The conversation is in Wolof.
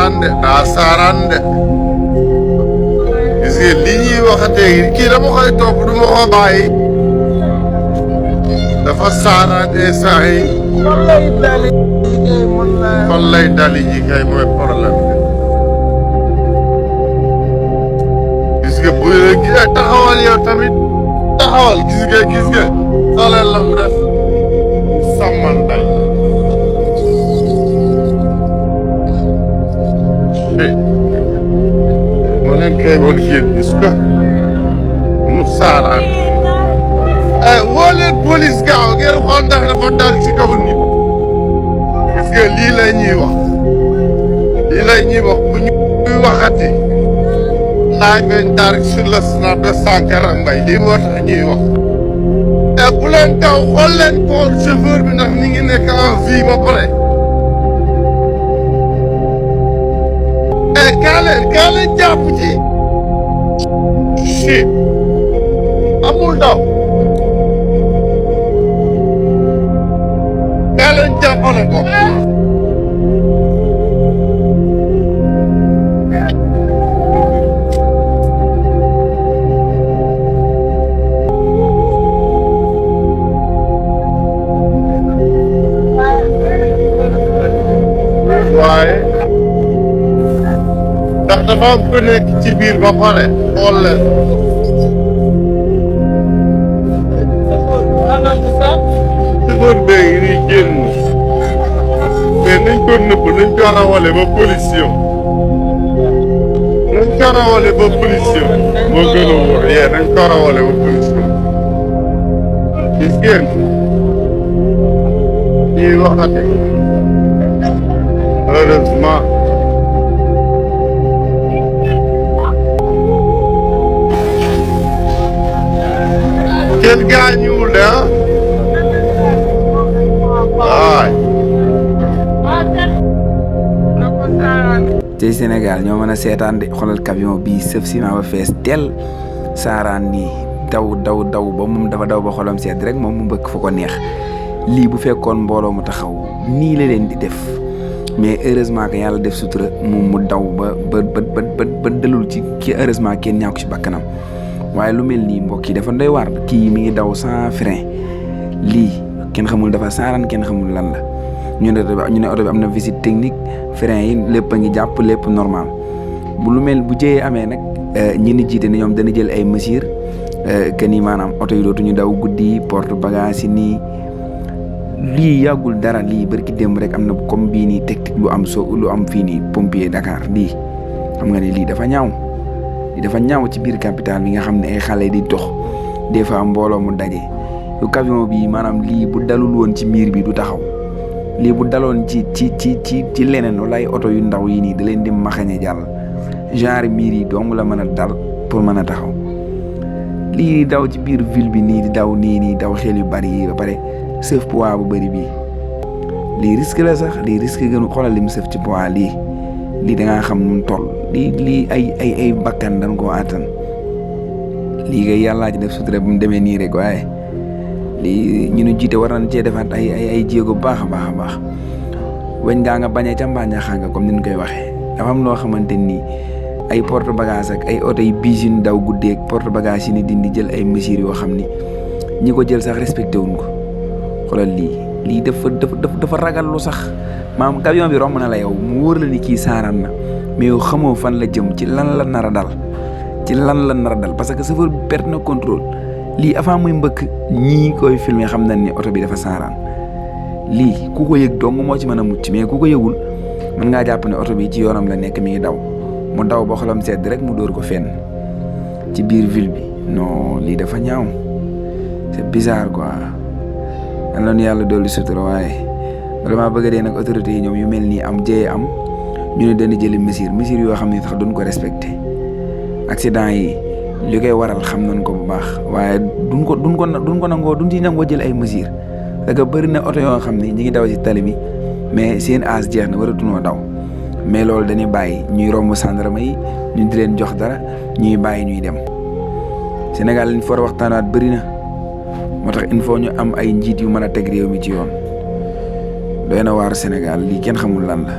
saaraan de gis nga li ñuy waxatee kii dama koy topp du ma ko bàyyi dafa saaraan saa yi fan lay dali ji kay mooy problème bi gis nga bu taxawal yow tamit taxawal gis nga dooleel la mu def sàmmal dal ma leen koy woon yéen gis nga mu saaraan woo leen police gaaw ngeen xool ndax dafa dal ci kaw nit gis nga lii la ñuy wax bu ñuy waxati live and direct sur le snap de Sankara Mbaye lii moo tax ñuy wax bu leen taw xool leen xool chauffeur bi ndax ni ngi nekk en vie ba pare kaa leen jàpp ci shit amul daw kaa leen jàppale ko waaye ndax dafa am ku nekk ci biir ba pare xool leen chauffeur bee ngi nii génn mais nañ ko nëbb nañ ko rawale ba police moo gën a wóor nañ ko rawale ba police gis ngeen ñuy waxati heureusement kenn gaañuwul de waay ci Sénégal ñoo mën a seetaan de xoolal camion bii sëf ciment ba fees tel saaraan nii daw ba moom dafa daw ba xolam seet rek moom mu mbëkk fa ko neex lii bu fekkoon mbooloo mu taxaw nii la leen di def mais heureusement que yàlla def sutura moom mu daw ba dalul ci kii heureusement kenn ñàkku ci bakkanam waaye lu mel nii mbokk yi dafa doy waar kii mi ngi daw sans frein lii kenn xamul dafa saaraan kenn xamul lan la ñu ne oto bi am na visite technique frein yi lépp a ngi jàpp lépp normal bu lu mel bu jëyee amee nag ñi ni jiite ne ñoom dana jël ay mesures que ni maanaam oto yi dootuñu daw guddi porte bagage yi nii lii yàggul dara lii barki démb rek am na comme bii nii technique lu am fii nii pompier Dakar lii xam nga ne lii dafa ñaaw ci biir capital bi nga xam ne ay xale di dox des fois mbooloo mu daje yu camion bi maanaam lii bu dalul woon ci miir bi du taxaw lii bu daloon ci leneen wala ay oto yu ndaw yi nii da leen di maxañe jàll genre miir yi dong la mën a dal pour mën a taxaw lii di daw ci biir ville bi nii di daw nii daw xel yu bari yi ba pare sëf poids bu bëri bii lii risque la sax lii risque gënu xoolal li mu sëf ci poids lii da ngaa xam nu mu toll lii ay bakkan dañ koo àttan lii kay yàllaa ci def sutura bu mu demee nii rek waaye lii ñu nu jiite war nañ cee defaat ay jéego bu baax a baax weñ ngaa nga bañee ca mbaa ñaxaa nga comme ni ñu koy waxee dafa am loo xamante nii ay porte bagage ak ay oto yi biis yu ñu daw guddeeg porte bagage yi ni dindi jël ay mesures yoo xam ni ñi ko jël sax respecté wuñ ko xoolal lii dafa ragal lu sax maam camion bi romb na la yow mu wóor la ni kii saaraan na mais yow xamoo fan la jëm ci lan la nar a dal parce que chauffeur bi perte na contrôle lii avant muy mbëkk ñii koy filmer xam nañ ni oto bi dafa saaraan lii ku ko yëg dong moo ci mën a mucc mais ku ko yëgul mën ngaa jàpp ne oto bi ci yoonam la nekk mi ngi daw mu daw ba xolam sedd rek mu dóor ko fenn ci biir ville bi non lii dafa ñaaw c'est bizarre quoi. yal na yàlla dolli sutura waaye vraiment bëgg dee nag autorités yi ñoom yu mel nii am jëye am ñu ne dana jëli mesures yoo xam ne sax duñ ko respecté accident yi li koy waral xam nañ ko bu baax waaye duñ ko ci nangoo jël ay mesures parce que bëri na oto yoo xam ne ñi ngi daw ci tali bi mais seen âge jeex na waratuñoo daw mais loolu dañuy bàyyi ñuy romb gendarme yi ñu di leen jox dara ñuy bàyyi ñuy dem Sénégal liñ for waxtaanaat bëri na moo tax il faut ñu am ay njiit yu mën a teg réew mi ci yoon doy na waar Sénégal lii kenn xamul lan la